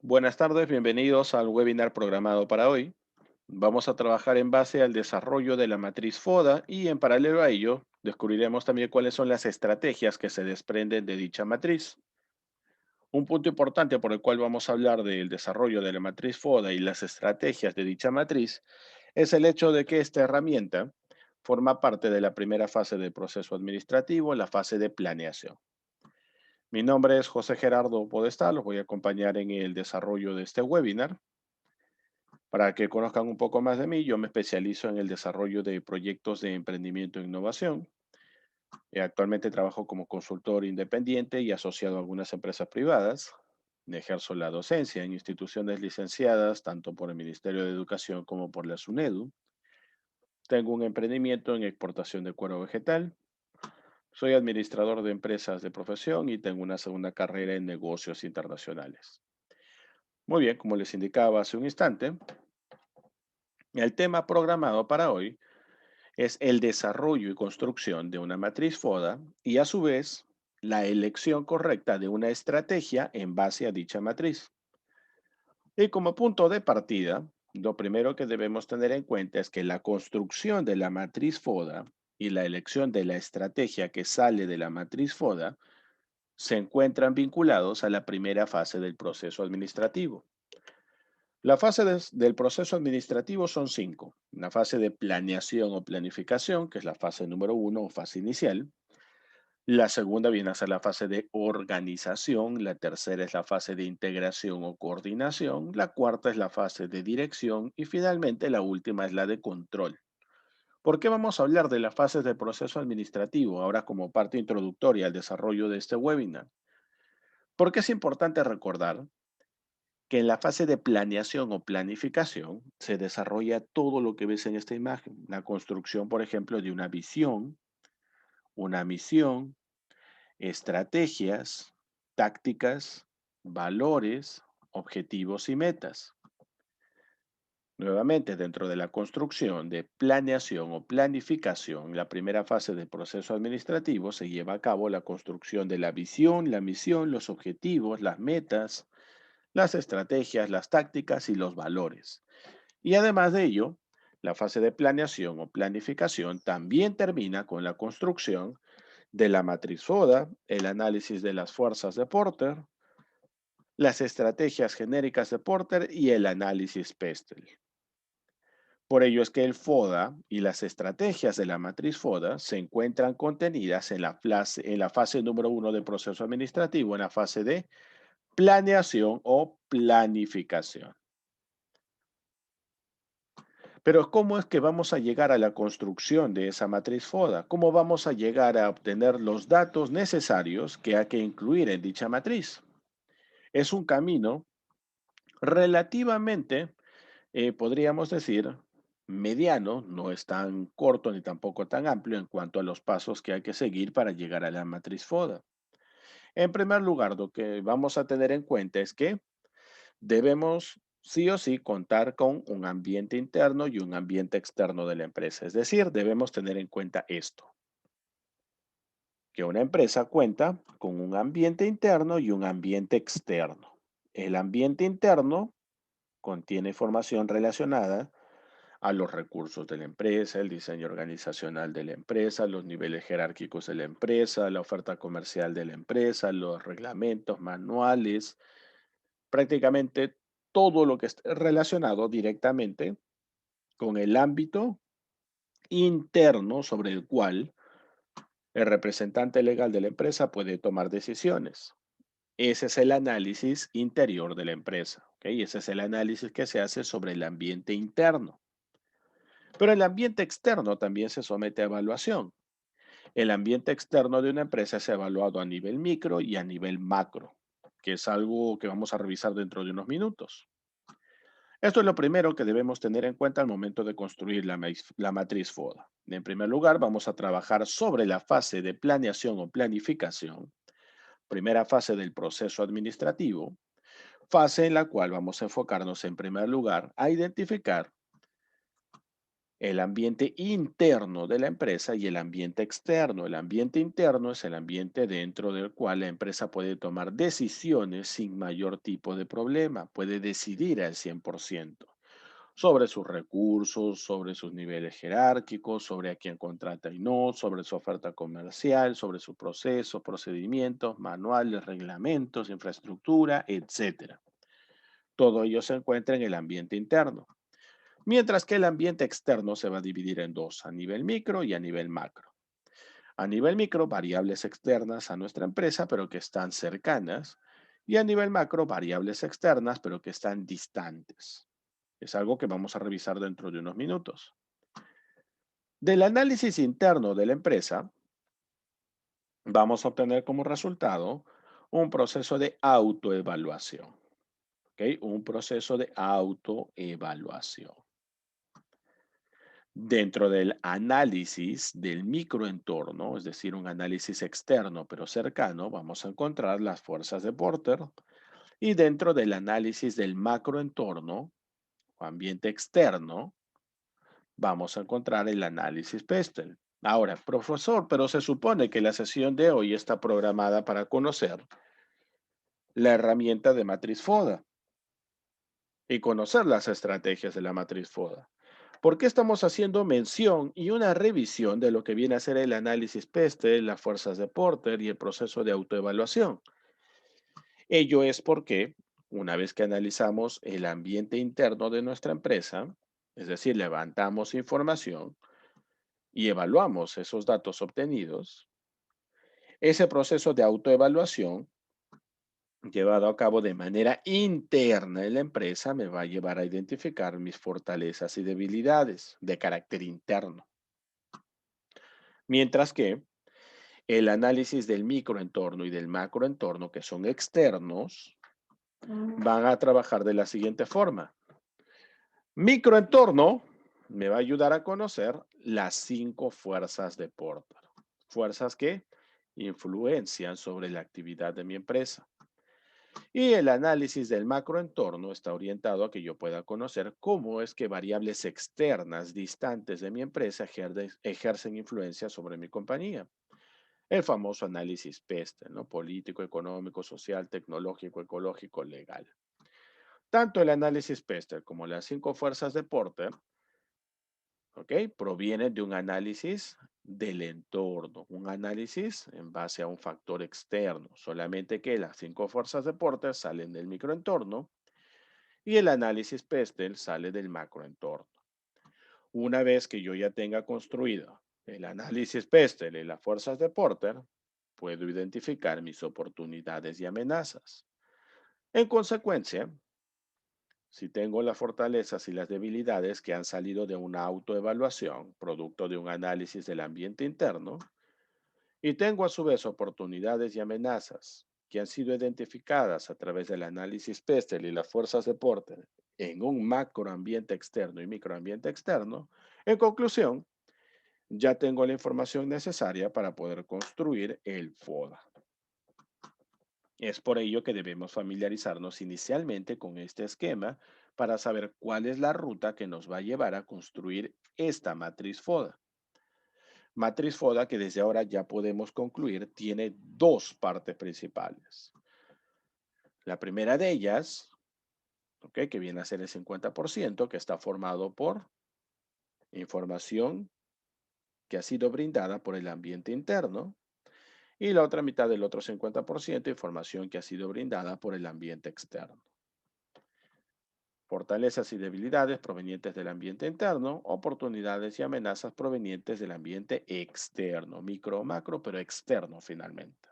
Buenas tardes, bienvenidos al webinar programado para hoy. Vamos a trabajar en base al desarrollo de la matriz FODA y en paralelo a ello descubriremos también cuáles son las estrategias que se desprenden de dicha matriz. Un punto importante por el cual vamos a hablar del desarrollo de la matriz FODA y las estrategias de dicha matriz es el hecho de que esta herramienta forma parte de la primera fase del proceso administrativo, la fase de planeación. Mi nombre es José Gerardo Podestá, los voy a acompañar en el desarrollo de este webinar. Para que conozcan un poco más de mí, yo me especializo en el desarrollo de proyectos de emprendimiento e innovación. Actualmente trabajo como consultor independiente y asociado a algunas empresas privadas. Ejerzo la docencia en instituciones licenciadas tanto por el Ministerio de Educación como por la SUNEDU. Tengo un emprendimiento en exportación de cuero vegetal. Soy administrador de empresas de profesión y tengo una segunda carrera en negocios internacionales. Muy bien, como les indicaba hace un instante, el tema programado para hoy es el desarrollo y construcción de una matriz FODA y a su vez la elección correcta de una estrategia en base a dicha matriz. Y como punto de partida, lo primero que debemos tener en cuenta es que la construcción de la matriz FODA y la elección de la estrategia que sale de la matriz FODA se encuentran vinculados a la primera fase del proceso administrativo. La fase del proceso administrativo son cinco. La fase de planeación o planificación, que es la fase número uno o fase inicial. La segunda viene a ser la fase de organización. La tercera es la fase de integración o coordinación. La cuarta es la fase de dirección. Y finalmente la última es la de control. ¿Por qué vamos a hablar de las fases del proceso administrativo ahora como parte introductoria al desarrollo de este webinar? Porque es importante recordar que en la fase de planeación o planificación se desarrolla todo lo que ves en esta imagen. La construcción, por ejemplo, de una visión, una misión, estrategias, tácticas, valores, objetivos y metas. Nuevamente, dentro de la construcción de planeación o planificación, la primera fase del proceso administrativo se lleva a cabo la construcción de la visión, la misión, los objetivos, las metas, las estrategias, las tácticas y los valores. Y además de ello, la fase de planeación o planificación también termina con la construcción de la matriz FODA, el análisis de las fuerzas de Porter, las estrategias genéricas de Porter y el análisis Pestel. Por ello es que el FODA y las estrategias de la matriz FODA se encuentran contenidas en la fase número uno del proceso administrativo, en la fase de planeación o planificación. Pero ¿cómo es que vamos a llegar a la construcción de esa matriz FODA? ¿Cómo vamos a llegar a obtener los datos necesarios que hay que incluir en dicha matriz? Es un camino relativamente, podríamos decir, mediano, no es tan corto ni tampoco tan amplio en cuanto a los pasos que hay que seguir para llegar a la matriz FODA. En primer lugar, lo que vamos a tener en cuenta es que debemos sí o sí contar con un ambiente interno y un ambiente externo de la empresa. Es decir, debemos tener en cuenta esto, que una empresa cuenta con un ambiente interno y un ambiente externo. El ambiente interno contiene información relacionada a los recursos de la empresa, el diseño organizacional de la empresa, los niveles jerárquicos de la empresa, la oferta comercial de la empresa, los reglamentos, manuales, prácticamente todo lo que esté relacionado directamente con el ámbito interno sobre el cual el representante legal de la empresa puede tomar decisiones. Ese es el análisis interior de la empresa, ¿ok? Ese es el análisis que se hace sobre el ambiente interno. Pero el ambiente externo también se somete a evaluación. El ambiente externo de una empresa es evaluado a nivel micro y a nivel macro, que es algo que vamos a revisar dentro de unos minutos. Esto es lo primero que debemos tener en cuenta al momento de construir la matriz FODA. En primer lugar, vamos a trabajar sobre la fase de planeación o planificación, primera fase del proceso administrativo, fase en la cual vamos a enfocarnos en primer lugar a identificar el ambiente interno de la empresa y el ambiente externo. El ambiente interno es el ambiente dentro del cual la empresa puede tomar decisiones sin mayor tipo de problema, puede decidir al 100% sobre sus recursos, sobre sus niveles jerárquicos, sobre a quién contrata y no, sobre su oferta comercial, sobre sus procesos, procedimientos, manuales, reglamentos, infraestructura, etcétera. Todo ello se encuentra en el ambiente interno. Mientras que el ambiente externo se va a dividir en dos, a nivel micro y a nivel macro. A nivel micro, variables externas a nuestra empresa, pero que están cercanas. Y a nivel macro, variables externas, pero que están distantes. Es algo que vamos a revisar dentro de unos minutos. Del análisis interno de la empresa, vamos a obtener como resultado un proceso de autoevaluación. ¿Ok? Un proceso de autoevaluación. Dentro del análisis del microentorno, es decir, un análisis externo pero cercano, vamos a encontrar las fuerzas de Porter. Y dentro del análisis del macroentorno o ambiente externo, vamos a encontrar el análisis Pestel. Ahora, profesor, pero se supone que la sesión de hoy está programada para conocer la herramienta de matriz FODA y conocer las estrategias de la matriz FODA. ¿Por qué estamos haciendo mención y una revisión de lo que viene a ser el análisis PESTEL, las fuerzas de Porter y el proceso de autoevaluación? Ello es porque una vez que analizamos el ambiente interno de nuestra empresa, es decir, levantamos información y evaluamos esos datos obtenidos, ese proceso de autoevaluación llevado a cabo de manera interna en la empresa me va a llevar a identificar mis fortalezas y debilidades de carácter interno. Mientras que el análisis del microentorno y del macroentorno, que son externos, van a trabajar de la siguiente forma. Microentorno me va a ayudar a conocer las 5 fuerzas de Porter. Fuerzas que influencian sobre la actividad de mi empresa. Y el análisis del macroentorno está orientado a que yo pueda conocer cómo es que variables externas distantes de mi empresa ejercen influencia sobre mi compañía. El famoso análisis PESTE, ¿no? Político, económico, social, tecnológico, ecológico, legal. Tanto el análisis PESTE como las 5 fuerzas de Porter, ¿ok? Provienen de un análisis del entorno, un análisis en base a un factor externo, solamente que las 5 fuerzas de Porter salen del microentorno y el análisis PESTEL sale del macroentorno. Una vez que yo ya tenga construido el análisis PESTEL y las fuerzas de Porter, puedo identificar mis oportunidades y amenazas. En consecuencia, si tengo las fortalezas y las debilidades que han salido de una autoevaluación, producto de un análisis del ambiente interno, y tengo a su vez oportunidades y amenazas que han sido identificadas a través del análisis PESTEL y las fuerzas de Porter en un macroambiente externo y microambiente externo, en conclusión, ya tengo la información necesaria para poder construir el FODA. Es por ello que debemos familiarizarnos inicialmente con este esquema para saber cuál es la ruta que nos va a llevar a construir esta matriz FODA. Matriz FODA que desde ahora ya podemos concluir tiene dos partes principales. La primera de ellas, ¿okay? Que viene a ser el 50%, que está formado por información que ha sido brindada por el ambiente interno, y la otra mitad del otro 50%, información que ha sido brindada por el ambiente externo. Fortalezas y debilidades provenientes del ambiente interno, oportunidades y amenazas provenientes del ambiente externo, micro o macro, pero externo finalmente.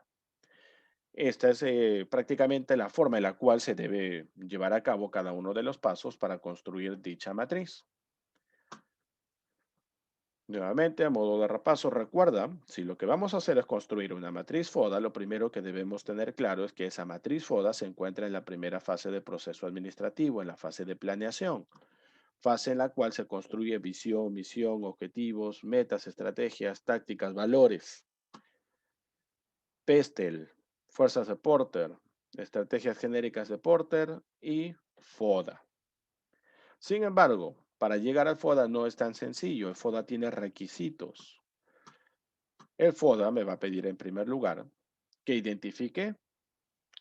Esta es prácticamente la forma en la cual se debe llevar a cabo cada uno de los pasos para construir dicha matriz. Nuevamente, a modo de repaso, recuerda, si lo que vamos a hacer es construir una matriz FODA, lo primero que debemos tener claro es que esa matriz FODA se encuentra en la primera fase de proceso administrativo, en la fase de planeación, fase en la cual se construye visión, misión, objetivos, metas, estrategias, tácticas, valores. PESTEL, fuerzas de Porter, estrategias genéricas de Porter y FODA. Sin embargo, para llegar al FODA no es tan sencillo. El FODA tiene requisitos. El FODA me va a pedir en primer lugar que identifique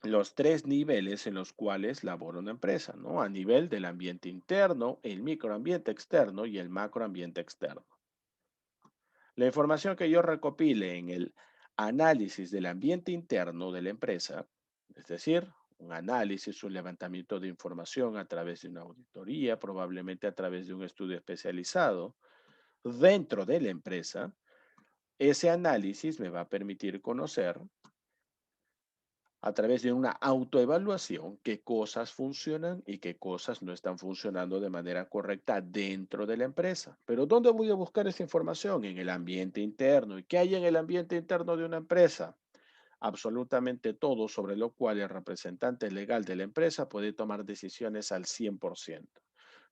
los tres niveles en los cuales labora una empresa, ¿no? A nivel del ambiente interno, el microambiente externo y el macroambiente externo. La información que yo recopile en el análisis del ambiente interno de la empresa, es decir, un análisis, un levantamiento de información a través de una auditoría, probablemente a través de un estudio especializado dentro de la empresa, ese análisis me va a permitir conocer a través de una autoevaluación qué cosas funcionan y qué cosas no están funcionando de manera correcta dentro de la empresa. Pero ¿dónde voy a buscar esa información? En el ambiente interno. ¿Y qué hay en el ambiente interno de una empresa? Absolutamente todo sobre lo cual el representante legal de la empresa puede tomar decisiones al 100%.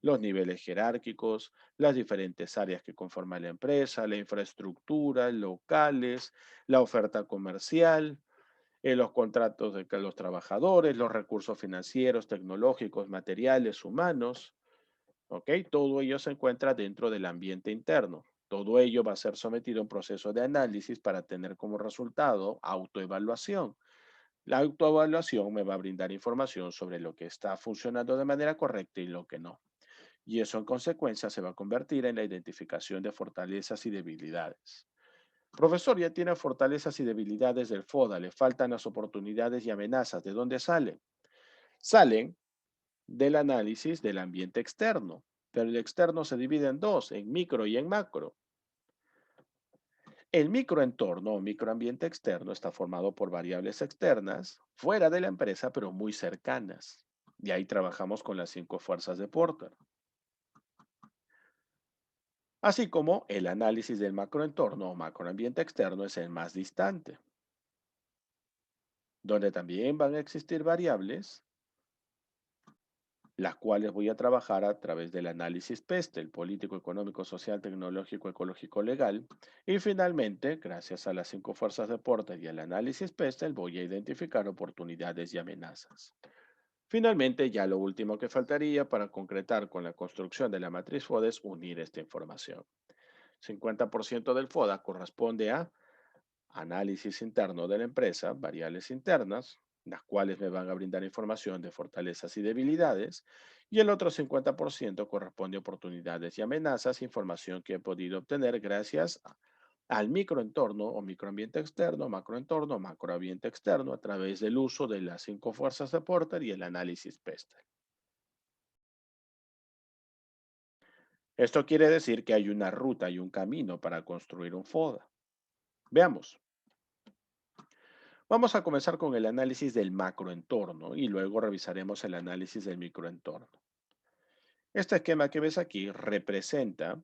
Los niveles jerárquicos, las diferentes áreas que conforman la empresa, la infraestructura, locales, la oferta comercial, los contratos de los trabajadores, los recursos financieros, tecnológicos, materiales, humanos, ¿ok? Todo ello se encuentra dentro del ambiente interno. Todo ello va a ser sometido a un proceso de análisis para tener como resultado autoevaluación. La autoevaluación me va a brindar información sobre lo que está funcionando de manera correcta y lo que no. Y eso en consecuencia se va a convertir en la identificación de fortalezas y debilidades. Profesor, ya tiene fortalezas y debilidades del FODA, le faltan las oportunidades y amenazas. ¿De dónde salen? Salen del análisis del ambiente externo, pero el externo se divide en dos, en micro y en macro. El microentorno o microambiente externo está formado por variables externas, fuera de la empresa, pero muy cercanas. Y ahí trabajamos con las 5 fuerzas de Porter. Así como el análisis del macroentorno o macroambiente externo es el más distante, donde también van a existir variables las cuales voy a trabajar a través del análisis PESTE, el político, económico, social, tecnológico, ecológico, legal. Y finalmente, gracias a las 5 fuerzas de Porter y al análisis PESTE, voy a identificar oportunidades y amenazas. Finalmente, ya lo último que faltaría para concretar con la construcción de la matriz FODA es unir esta información. 50% del FODA corresponde a análisis interno de la empresa, variables internas, las cuales me van a brindar información de fortalezas y debilidades, y el otro 50% corresponde a oportunidades y amenazas, información que he podido obtener gracias al microentorno o microambiente externo, macroentorno, macroambiente externo, a través del uso de las 5 fuerzas de Porter y el análisis PESTEL. Esto quiere decir que hay una ruta y un camino para construir un FODA. Veamos. Vamos a comenzar con el análisis del macroentorno y luego revisaremos el análisis del microentorno. Este esquema que ves aquí representa,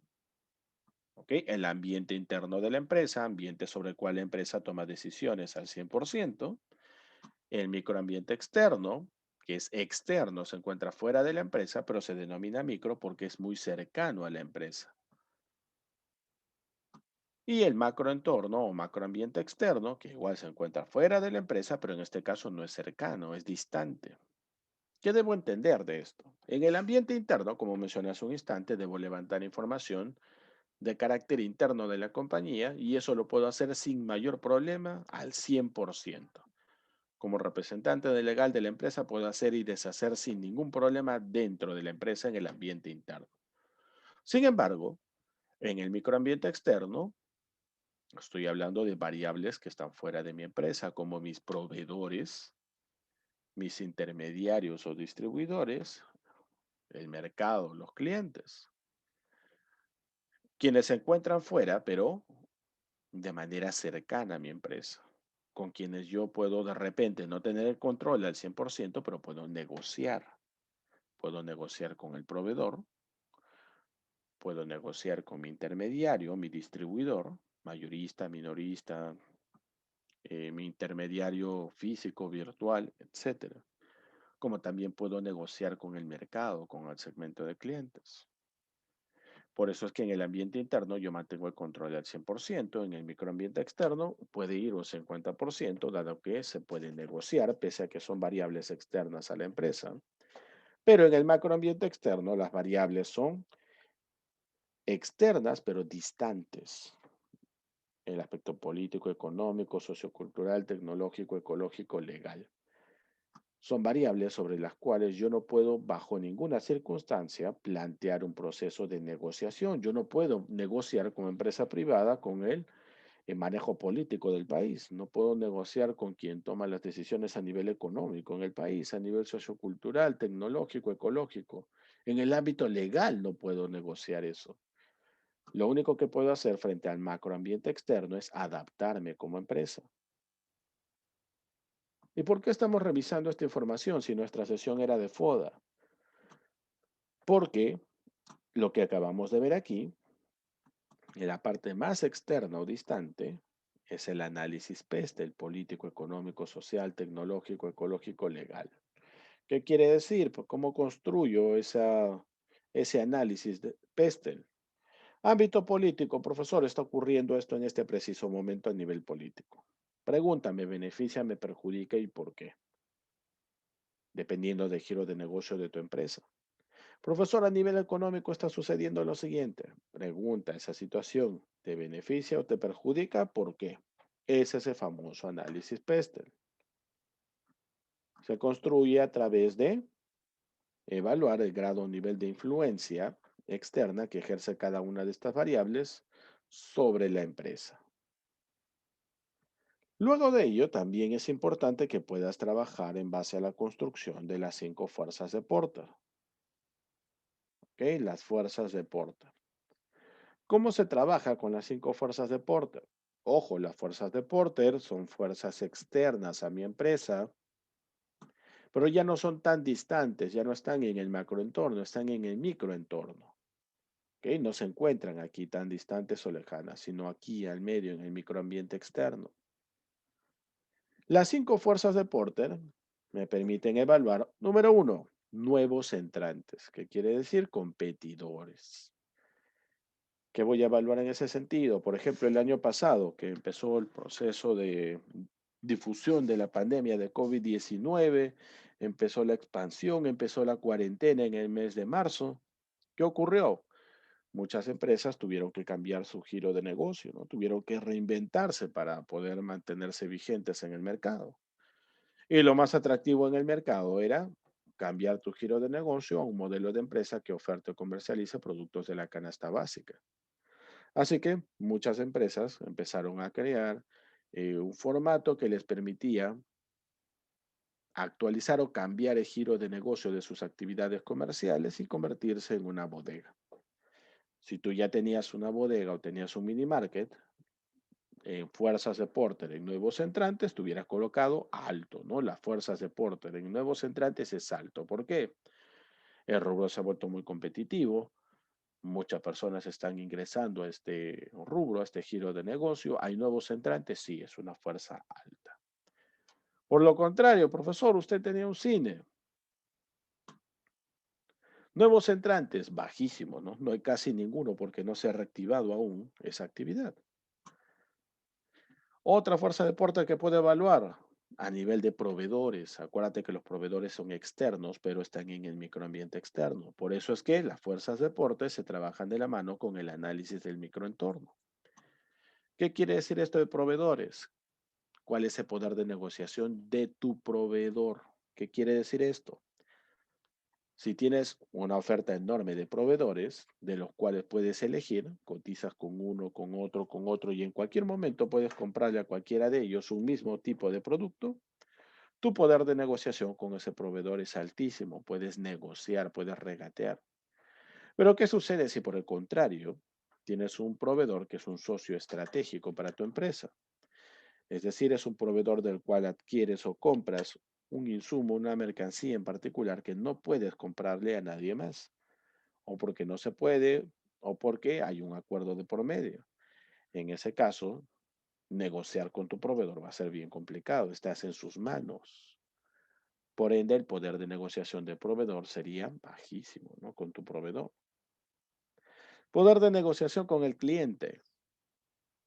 ¿ok?, el ambiente interno de la empresa, ambiente sobre el cual la empresa toma decisiones al 100%. El microambiente externo, que es externo, se encuentra fuera de la empresa, pero se denomina micro porque es muy cercano a la empresa. Y el macroentorno o macroambiente externo, que igual se encuentra fuera de la empresa, pero en este caso no es cercano, es distante. ¿Qué debo entender de esto? En el ambiente interno, como mencioné hace un instante, debo levantar información de carácter interno de la compañía y eso lo puedo hacer sin mayor problema al 100%. Como representante legal de la empresa puedo hacer y deshacer sin ningún problema dentro de la empresa en el ambiente interno. Sin embargo, en el microambiente externo, estoy hablando de variables que están fuera de mi empresa, como mis proveedores, mis intermediarios o distribuidores, el mercado, los clientes, quienes se encuentran fuera, pero de manera cercana a mi empresa, con quienes yo puedo de repente no tener el control al 100%, pero puedo negociar. Puedo negociar con el proveedor, puedo negociar con mi intermediario, mi distribuidor, mayorista, minorista, mi intermediario físico, virtual, etcétera. Como también puedo negociar con el mercado, con el segmento de clientes. Por eso es que en el ambiente interno yo mantengo el control al 100%, en el microambiente externo puede ir un 50%, dado que se puede negociar, pese a que son variables externas a la empresa. Pero en el macroambiente externo las variables son externas, pero distantes. El aspecto político, económico, sociocultural, tecnológico, ecológico, legal. Son variables sobre las cuales yo no puedo, bajo ninguna circunstancia, plantear un proceso de negociación. Yo no puedo negociar como empresa privada con el manejo político del país. No puedo negociar con quien toma las decisiones a nivel económico en el país, a nivel sociocultural, tecnológico, ecológico. En el ámbito legal no puedo negociar eso. Lo único que puedo hacer frente al macroambiente externo es adaptarme como empresa. ¿Y por qué estamos revisando esta información si nuestra sesión era de FODA? Porque lo que acabamos de ver aquí, en la parte más externa o distante, es el análisis PESTEL, político, económico, social, tecnológico, ecológico, legal. ¿Qué quiere decir? Pues, ¿cómo construyo ese análisis de PESTEL? Ámbito político, profesor, está ocurriendo esto en este preciso momento a nivel político. Pregunta, ¿me beneficia, me perjudica y por qué? Dependiendo del giro de negocio de tu empresa. Profesor, a nivel económico está sucediendo lo siguiente. Pregunta, ¿esa situación te beneficia o te perjudica? ¿Por qué? Ese es el famoso análisis PESTEL. Se construye a través de evaluar el grado o nivel de influencia externa que ejerce cada una de estas variables sobre la empresa. Luego de ello, también es importante que puedas trabajar en base a la construcción de las 5 fuerzas de Porter. ¿Ok? Las fuerzas de Porter. ¿Cómo se trabaja con las 5 fuerzas de Porter? Ojo, las fuerzas de Porter son fuerzas externas a mi empresa, pero ya no son tan distantes, ya no están en el macroentorno, están en el microentorno. ¿Ok? No se encuentran aquí tan distantes o lejanas, sino aquí al medio, en el microambiente externo. Las 5 fuerzas de Porter me permiten evaluar, número uno, nuevos entrantes, que quiere decir competidores. ¿Qué voy a evaluar en ese sentido? Por ejemplo, el año pasado, que empezó el proceso de difusión de la pandemia de COVID-19, empezó la expansión, empezó la cuarentena en el mes de marzo. ¿Qué ocurrió? Muchas empresas tuvieron que cambiar su giro de negocio, ¿no? Tuvieron que reinventarse para poder mantenerse vigentes en el mercado. Y lo más atractivo en el mercado era cambiar tu giro de negocio a un modelo de empresa que oferte o comercialice productos de la canasta básica. Así que muchas empresas empezaron a crear un formato que les permitía actualizar o cambiar el giro de negocio de sus actividades comerciales y convertirse en una bodega. Si tú ya tenías una bodega o tenías un mini market, en fuerzas de Porter en nuevos entrantes, tuvieras colocado alto, ¿no? Las fuerzas de Porter en nuevos entrantes es alto. ¿Por qué? El rubro se ha vuelto muy competitivo, muchas personas están ingresando a este rubro, a este giro de negocio. ¿Hay nuevos entrantes? Sí, es una fuerza alta. Por lo contrario, profesor, usted tenía un cine. Nuevos entrantes, bajísimo, ¿no? No hay casi ninguno porque no se ha reactivado aún esa actividad. Otra fuerza de porte que puede evaluar a nivel de proveedores. Acuérdate que los proveedores son externos, pero están en el microambiente externo. Por eso es que las fuerzas de porte se trabajan de la mano con el análisis del microentorno. ¿Qué quiere decir esto de proveedores? ¿Cuál es el poder de negociación de tu proveedor? ¿Qué quiere decir esto? Si tienes una oferta enorme de proveedores, de los cuales puedes elegir, cotizas con uno, con otro, y en cualquier momento puedes comprarle a cualquiera de ellos un mismo tipo de producto, tu poder de negociación con ese proveedor es altísimo. Puedes negociar, puedes regatear. Pero ¿qué sucede si por el contrario tienes un proveedor que es un socio estratégico para tu empresa? Es decir, es un proveedor del cual adquieres o compras un insumo, una mercancía en particular que no puedes comprarle a nadie más, o porque no se puede, o porque hay un acuerdo de por medio. En ese caso, negociar con tu proveedor va a ser bien complicado, estás en sus manos. Por ende, el poder de negociación del proveedor sería bajísimo, ¿no? Con tu proveedor. Poder de negociación con el cliente.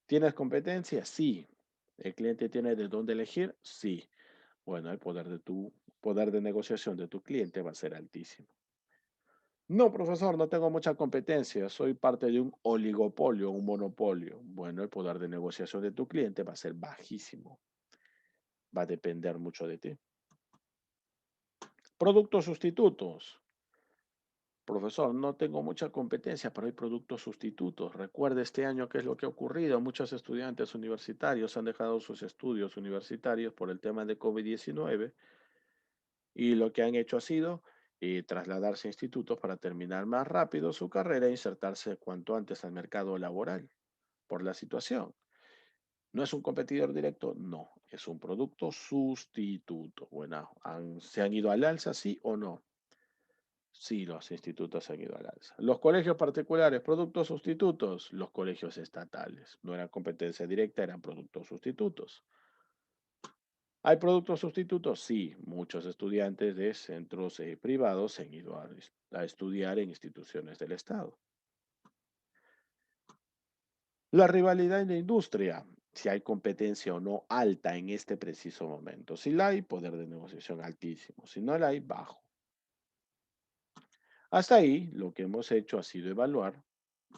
¿Tienes competencia? Sí. ¿El cliente tiene de dónde elegir? Sí. Bueno, el poder de negociación de tu cliente va a ser altísimo. No, profesor, no tengo mucha competencia. Soy parte de un oligopolio, un monopolio. Bueno, el poder de negociación de tu cliente va a ser bajísimo. Va a depender mucho de ti. Productos sustitutos. Profesor, no tengo mucha competencia, pero hay productos sustitutos. Recuerde este año qué es lo que ha ocurrido. Muchos estudiantes universitarios han dejado sus estudios universitarios por el tema de COVID-19 y lo que han hecho ha sido trasladarse a institutos para terminar más rápido su carrera e insertarse cuanto antes al mercado laboral por la situación. ¿No es un competidor directo? No, es un producto sustituto. Bueno, ¿se han ido al alza, sí o no? Sí, los institutos han ido al alza. Los colegios particulares, productos sustitutos, los colegios estatales. No eran competencia directa, eran productos sustitutos. ¿Hay productos sustitutos? Sí, muchos estudiantes de centros privados se han ido a estudiar en instituciones del Estado. La rivalidad en la industria, si hay competencia o no alta en este preciso momento. Si la hay, poder de negociación altísimo. Si no la hay, bajo. Hasta ahí, lo que hemos hecho ha sido evaluar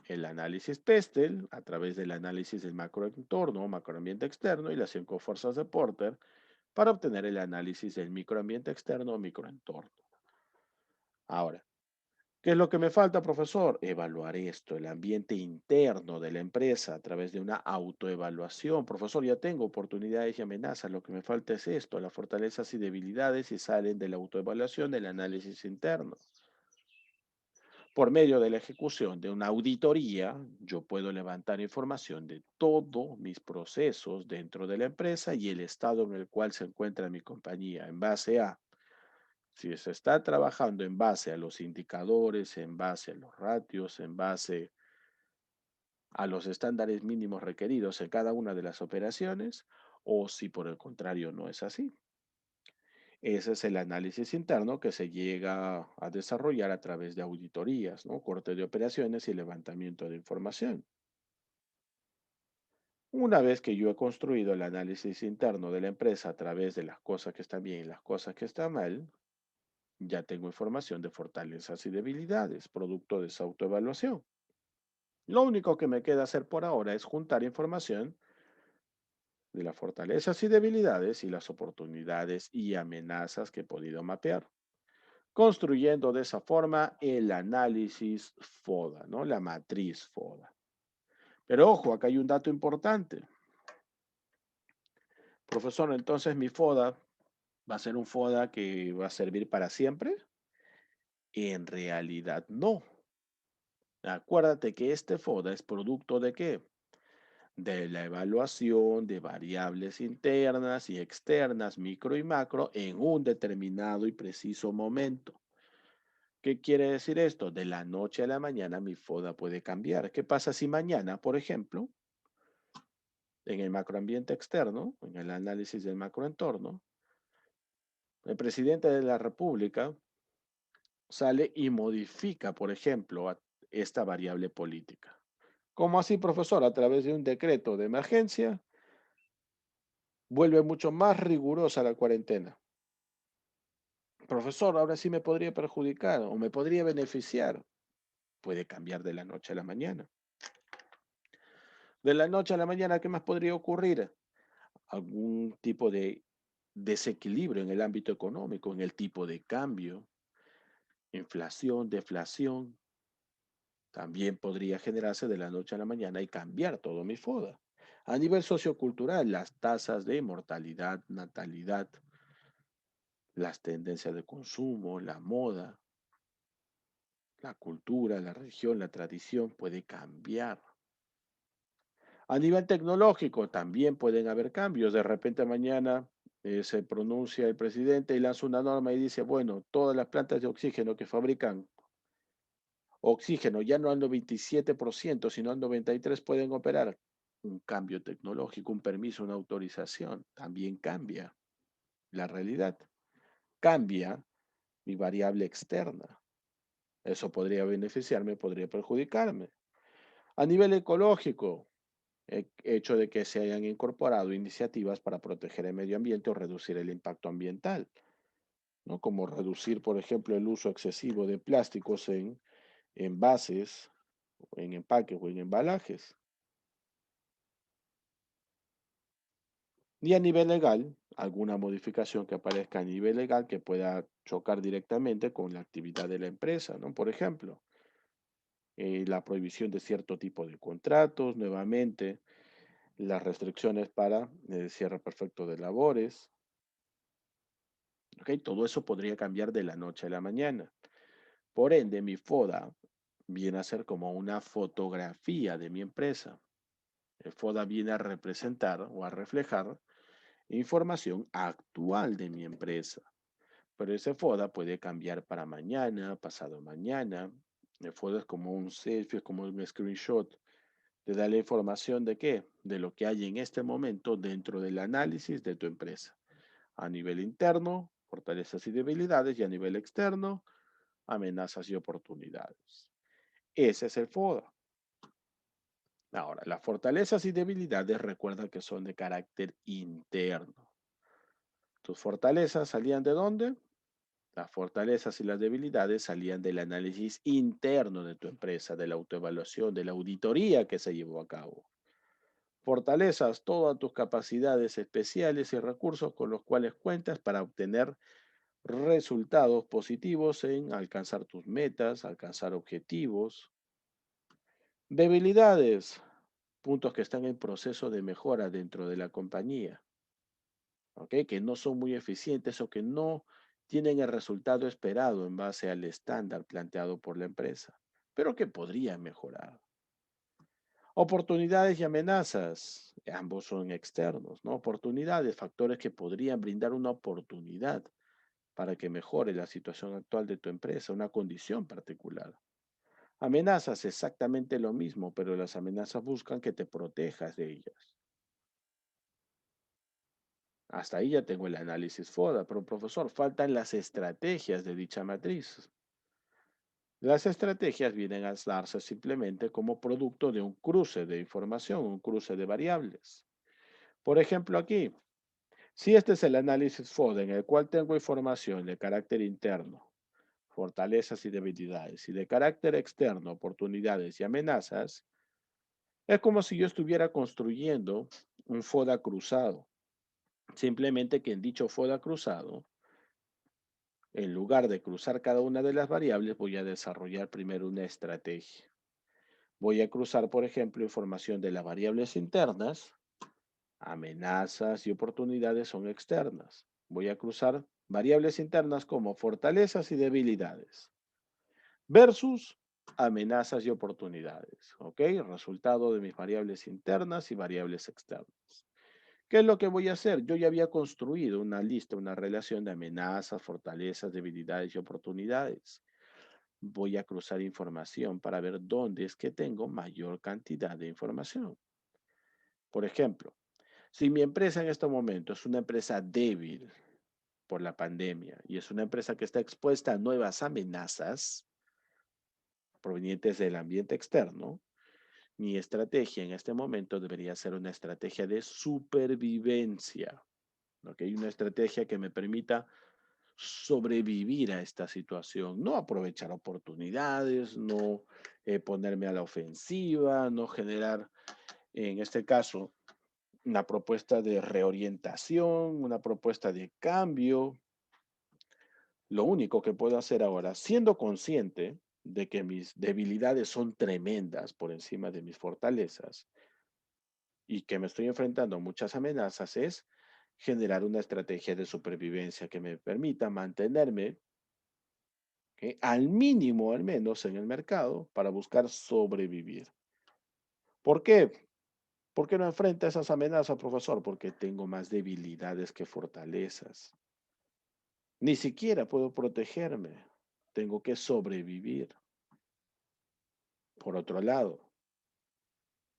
el análisis PESTEL a través del análisis del macroentorno, macroambiente externo y las 5 fuerzas de Porter para obtener el análisis del microambiente externo o microentorno. Ahora, ¿qué es lo que me falta, profesor? Evaluar esto, el ambiente interno de la empresa a través de una autoevaluación. Profesor, ya tengo oportunidades y amenazas. Lo que me falta es esto, las fortalezas y debilidades y salen de la autoevaluación del análisis interno. Por medio de la ejecución de una auditoría, yo puedo levantar información de todos mis procesos dentro de la empresa y el estado en el cual se encuentra mi compañía en base a si se está trabajando en base a los indicadores, en base a los ratios, en base a los estándares mínimos requeridos en cada una de las operaciones, o si por el contrario no es así. Ese es el análisis interno que se llega a desarrollar a través de auditorías, ¿no? Corte de operaciones y levantamiento de información. Una vez que yo he construido el análisis interno de la empresa a través de las cosas que están bien y las cosas que están mal, ya tengo información de fortalezas y debilidades, producto de esa autoevaluación. Lo único que me queda hacer por ahora es juntar información de las fortalezas y debilidades y las oportunidades y amenazas que he podido mapear, construyendo de esa forma el análisis FODA, ¿no? La matriz FODA. Pero ojo, acá hay un dato importante. Profesor, entonces mi FODA va a ser un FODA que va a servir para siempre. En realidad no. Acuérdate que este FODA es producto de qué? De la evaluación de variables internas y externas, micro y macro, en un determinado y preciso momento. ¿Qué quiere decir esto? De la noche a la mañana mi FODA puede cambiar. ¿Qué pasa si mañana, por ejemplo, en el macroambiente externo, en el análisis del macroentorno, el presidente de la República sale y modifica, por ejemplo, esta variable política? ¿Cómo así, profesor? A través de un decreto de emergencia, vuelve mucho más rigurosa la cuarentena. Profesor, ahora sí me podría perjudicar o me podría beneficiar. Puede cambiar de la noche a la mañana. De la noche a la mañana, ¿qué más podría ocurrir? Algún tipo de desequilibrio en el ámbito económico, en el tipo de cambio, inflación, deflación, también podría generarse de la noche a la mañana y cambiar todo mi FODA. A nivel sociocultural, las tasas de mortalidad, natalidad, las tendencias de consumo, la moda, la cultura, la religión, la tradición puede cambiar. A nivel tecnológico también pueden haber cambios. De repente mañana se pronuncia el presidente y lanza una norma y dice, bueno, todas las plantas de oxígeno que fabrican oxígeno ya no al 97%, sino al 93% pueden operar. Un cambio tecnológico, un permiso, una autorización, también cambia la realidad. Cambia mi variable externa. Eso podría beneficiarme, podría perjudicarme. A nivel ecológico, hecho de que se hayan incorporado iniciativas para proteger el medio ambiente o reducir el impacto ambiental. ¿no? Como reducir, por ejemplo, el uso excesivo de plásticos en envases, en empaques o en embalajes. Y a nivel legal, alguna modificación que aparezca a nivel legal que pueda chocar directamente con la actividad de la empresa, ¿no? Por ejemplo, la prohibición de cierto tipo de contratos, nuevamente, las restricciones para el cierre perfecto de labores, ¿ok? Todo eso podría cambiar de la noche a la mañana. Por ende, mi FODA viene a ser como una fotografía de mi empresa. El FODA viene a representar o a reflejar información actual de mi empresa. Pero ese FODA puede cambiar para mañana, pasado mañana. El FODA es como un selfie, es como un screenshot. Te da la información de qué, de lo que hay en este momento dentro del análisis de tu empresa. A nivel interno, fortalezas y debilidades, y a nivel externo, amenazas y oportunidades. Ese es el FODA. Ahora, las fortalezas y debilidades recuerda que son de carácter interno. ¿Tus fortalezas salían de dónde? Las fortalezas y las debilidades salían del análisis interno de tu empresa, de la autoevaluación, de la auditoría que se llevó a cabo. Fortalezas todas tus capacidades especiales y recursos con los cuales cuentas para obtener resultados positivos en alcanzar tus metas, alcanzar objetivos. Debilidades, puntos que están en proceso de mejora dentro de la compañía, ¿ok? Que no son muy eficientes o que no tienen el resultado esperado en base al estándar planteado por la empresa, pero que podrían mejorar. Oportunidades y amenazas, ambos son externos, ¿no? Oportunidades, factores que podrían brindar una oportunidad para que mejore la situación actual de tu empresa, una condición particular. Amenazas, exactamente lo mismo, pero las amenazas buscan que te protejas de ellas. Hasta ahí ya tengo el análisis FODA, pero profesor, faltan las estrategias de dicha matriz. Las estrategias vienen a darse simplemente como producto de un cruce de información, un cruce de variables. Por ejemplo, aquí, si este es el análisis FODA en el cual tengo información de carácter interno, fortalezas y debilidades, y de carácter externo, oportunidades y amenazas, es como si yo estuviera construyendo un FODA cruzado. Simplemente que en dicho FODA cruzado, en lugar de cruzar cada una de las variables, voy a desarrollar primero una estrategia. Voy a cruzar, por ejemplo, información de las variables internas, amenazas y oportunidades son externas. Voy a cruzar variables internas como fortalezas y debilidades versus amenazas y oportunidades. ¿Ok? Resultado de mis variables internas y variables externas. ¿Qué es lo que voy a hacer? Yo ya había construido una lista, una relación de amenazas, fortalezas, debilidades y oportunidades. Voy a cruzar información para ver dónde es que tengo mayor cantidad de información. Por ejemplo, si mi empresa en este momento es una empresa débil por la pandemia y es una empresa que está expuesta a nuevas amenazas provenientes del ambiente externo, mi estrategia en este momento debería ser una estrategia de supervivencia. ¿Ok? Una estrategia que me permita sobrevivir a esta situación, no aprovechar oportunidades, no ponerme a la ofensiva, no generar, en este caso, una propuesta de reorientación, una propuesta de cambio. Lo único que puedo hacer ahora, siendo consciente de que mis debilidades son tremendas por encima de mis fortalezas y que me estoy enfrentando a muchas amenazas, es generar una estrategia de supervivencia que me permita mantenerme al mínimo, al menos en el mercado, para buscar sobrevivir. ¿Por qué? ¿Por qué no enfrenta esas amenazas, profesor? Porque tengo más debilidades que fortalezas. Ni siquiera puedo protegerme. Tengo que sobrevivir. Por otro lado,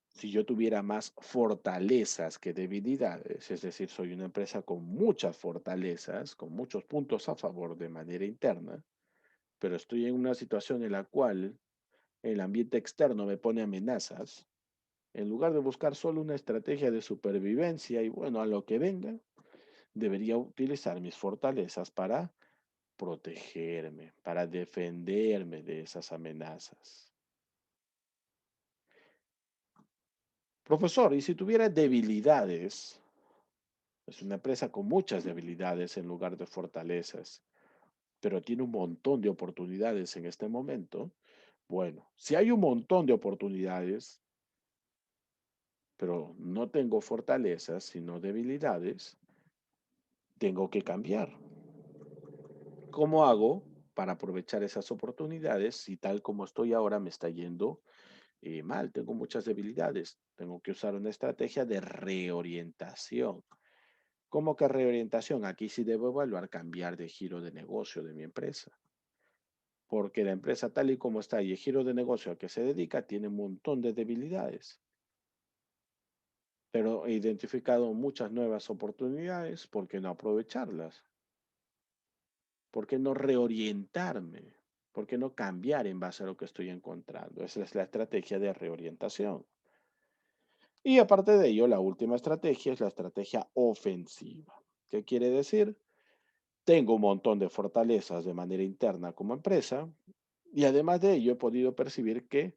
si yo tuviera más fortalezas que debilidades, es decir, soy una empresa con muchas fortalezas, con muchos puntos a favor de manera interna, pero estoy en una situación en la cual el ambiente externo me pone amenazas, en lugar de buscar solo una estrategia de supervivencia y bueno, a lo que venga, debería utilizar mis fortalezas para protegerme, para defenderme de esas amenazas. Profesor, ¿y si tuviera debilidades? Es una empresa con muchas debilidades en lugar de fortalezas, pero tiene un montón de oportunidades en este momento. Bueno, si hay un montón de oportunidades, pero no tengo fortalezas, sino debilidades, tengo que cambiar. ¿Cómo hago para aprovechar esas oportunidades si tal como estoy ahora me está yendo mal? Tengo muchas debilidades. Tengo que usar una estrategia de reorientación. ¿Cómo que reorientación? Aquí sí debo evaluar cambiar de giro de negocio de mi empresa. Porque la empresa tal y como está y el giro de negocio al que se dedica tiene un montón de debilidades. Pero he identificado muchas nuevas oportunidades. ¿Por qué no aprovecharlas? ¿Por qué no reorientarme? ¿Por qué no cambiar en base a lo que estoy encontrando? Esa es la estrategia de reorientación. Y aparte de ello, la última estrategia es la estrategia ofensiva. ¿Qué quiere decir? Tengo un montón de fortalezas de manera interna como empresa y además de ello he podido percibir que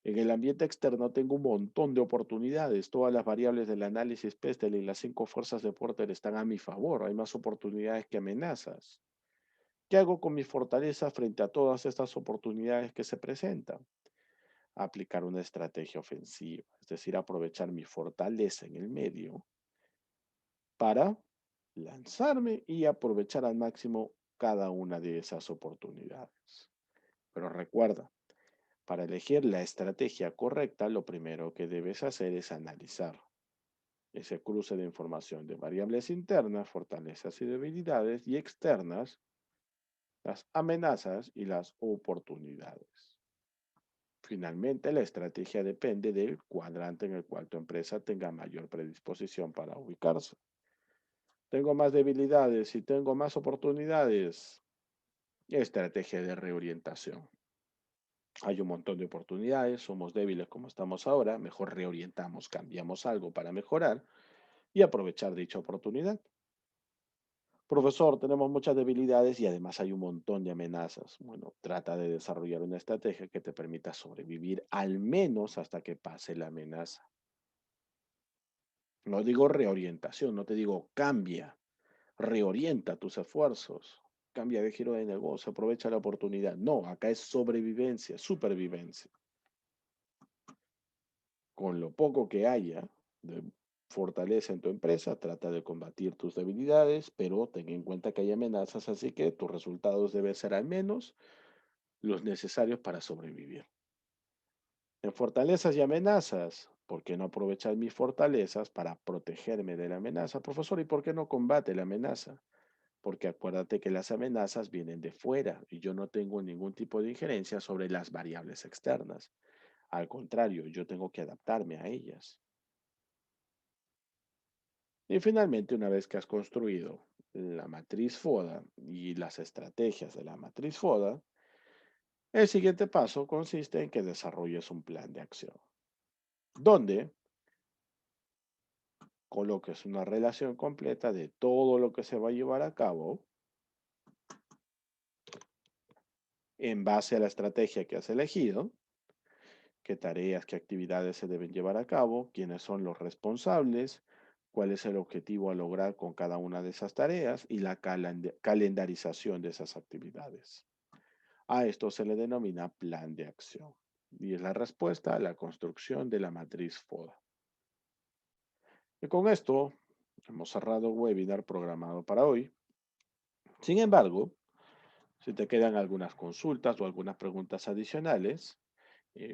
en el ambiente externo tengo un montón de oportunidades. Todas las variables del análisis Pestel y las 5 fuerzas de Porter están a mi favor. Hay más oportunidades que amenazas. ¿Qué hago con mi fortaleza frente a todas estas oportunidades que se presentan? Aplicar una estrategia ofensiva, es decir, aprovechar mi fortaleza en el medio para lanzarme y aprovechar al máximo cada una de esas oportunidades. Pero recuerda, para elegir la estrategia correcta, lo primero que debes hacer es analizar ese cruce de información de variables internas, fortalezas y debilidades, y externas, las amenazas y las oportunidades. Finalmente, la estrategia depende del cuadrante en el cual tu empresa tenga mayor predisposición para ubicarse. Tengo más debilidades y tengo más oportunidades. Estrategia de reorientación. Hay un montón de oportunidades, somos débiles como estamos ahora, mejor reorientamos, cambiamos algo para mejorar y aprovechar dicha oportunidad. Profesor, tenemos muchas debilidades y además hay un montón de amenazas. Bueno, trata de desarrollar una estrategia que te permita sobrevivir al menos hasta que pase la amenaza. No digo reorientación, no te digo cambia, reorienta tus esfuerzos, cambia de giro de negocio, aprovecha la oportunidad. No, acá es sobrevivencia, supervivencia. Con lo poco que haya de fortaleza en tu empresa, trata de combatir tus debilidades, pero ten en cuenta que hay amenazas, así que tus resultados deben ser al menos los necesarios para sobrevivir. En fortalezas y amenazas, ¿por qué no aprovechar mis fortalezas para protegerme de la amenaza? Profesor, ¿y por qué no combate la amenaza? Porque acuérdate que las amenazas vienen de fuera y yo no tengo ningún tipo de injerencia sobre las variables externas. Al contrario, yo tengo que adaptarme a ellas. Y finalmente, una vez que has construido la matriz FODA y las estrategias de la matriz FODA, el siguiente paso consiste en que desarrolles un plan de acción, donde coloques una relación completa de todo lo que se va a llevar a cabo en base a la estrategia que has elegido, qué tareas, qué actividades se deben llevar a cabo, quiénes son los responsables, cuál es el objetivo a lograr con cada una de esas tareas y la calendarización de esas actividades. A esto se le denomina plan de acción y es la respuesta a la construcción de la matriz FODA. Y con esto hemos cerrado el webinar programado para hoy. Sin embargo, si te quedan algunas consultas o algunas preguntas adicionales,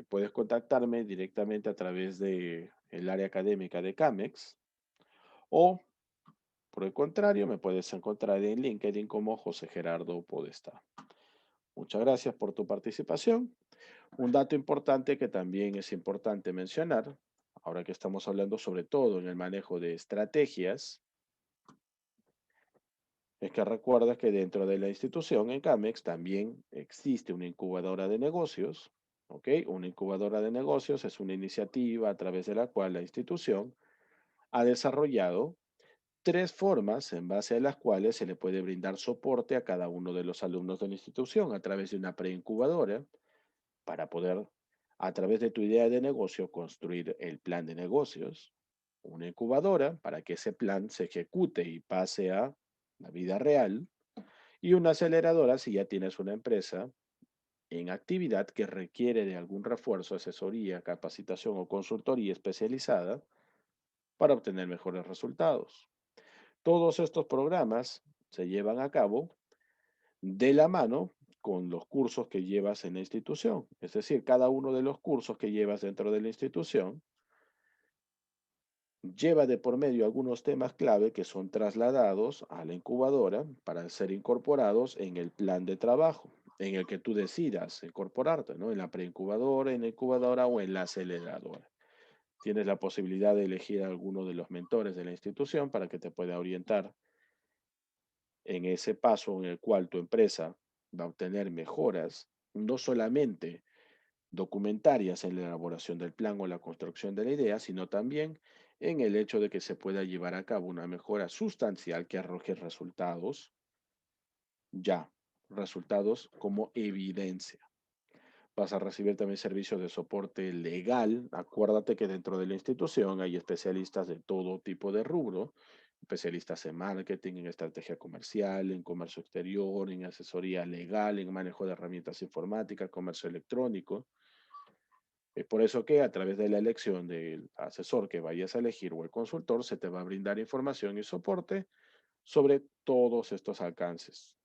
puedes contactarme directamente a través del área académica de CAMEX o, por el contrario, me puedes encontrar en LinkedIn como José Gerardo Podestá. Muchas gracias por tu participación. Un dato importante que también es importante mencionar, ahora que estamos hablando sobre todo en el manejo de estrategias, es que recuerda que dentro de la institución en CAMEX también existe una incubadora de negocios, ¿ok? Una incubadora de negocios es una iniciativa a través de la cual la institución ha desarrollado tres formas en base a las cuales se le puede brindar soporte a cada uno de los alumnos de la institución a través de una preincubadora para poder, a través de tu idea de negocio, construir el plan de negocios, una incubadora para que ese plan se ejecute y pase a la vida real, y una aceleradora si ya tienes una empresa en actividad que requiere de algún refuerzo, asesoría, capacitación o consultoría especializada para obtener mejores resultados. Todos estos programas se llevan a cabo de la mano con los cursos que llevas en la institución. Es decir, cada uno de los cursos que llevas dentro de la institución lleva de por medio algunos temas clave que son trasladados a la incubadora para ser incorporados en el plan de trabajo en el que tú decidas incorporarte, ¿no? En la preincubadora, en la incubadora o en la aceleradora. Tienes la posibilidad de elegir a alguno de los mentores de la institución para que te pueda orientar en ese paso en el cual tu empresa va a obtener mejoras, no solamente documentarias en la elaboración del plan o la construcción de la idea, sino también en el hecho de que se pueda llevar a cabo una mejora sustancial que arroje resultados, ya, resultados como evidencia. Vas a recibir también servicios de soporte legal. Acuérdate que dentro de la institución hay especialistas de todo tipo de rubro, especialistas en marketing, en estrategia comercial, en comercio exterior, en asesoría legal, en manejo de herramientas informáticas, comercio electrónico. Es por eso que a través de la elección del asesor que vayas a elegir o el consultor, se te va a brindar información y soporte sobre todos estos alcances.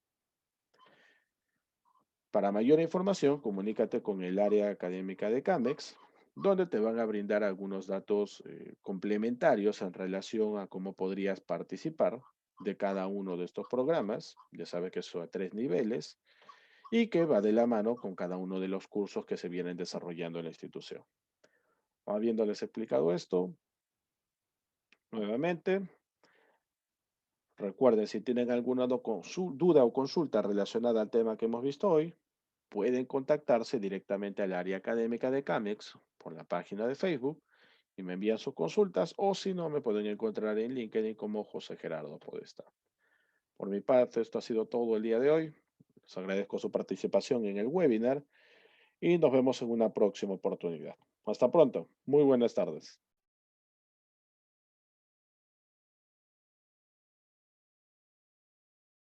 Para mayor información, comunícate con el área académica de CAMEX, donde te van a brindar algunos datos complementarios en relación a cómo podrías participar de cada uno de estos programas. Ya sabes que son a 3 niveles y que va de la mano con cada uno de los cursos que se vienen desarrollando en la institución. Habiéndoles explicado esto, nuevamente, recuerden si tienen alguna duda o consulta relacionada al tema que hemos visto hoy, pueden contactarse directamente al área académica de CAMEX por la página de Facebook y me envían sus consultas o si no me pueden encontrar en LinkedIn como José Gerardo Podestá. Por mi parte, esto ha sido todo el día de hoy. Les agradezco su participación en el webinar y nos vemos en una próxima oportunidad. Hasta pronto. Muy buenas tardes.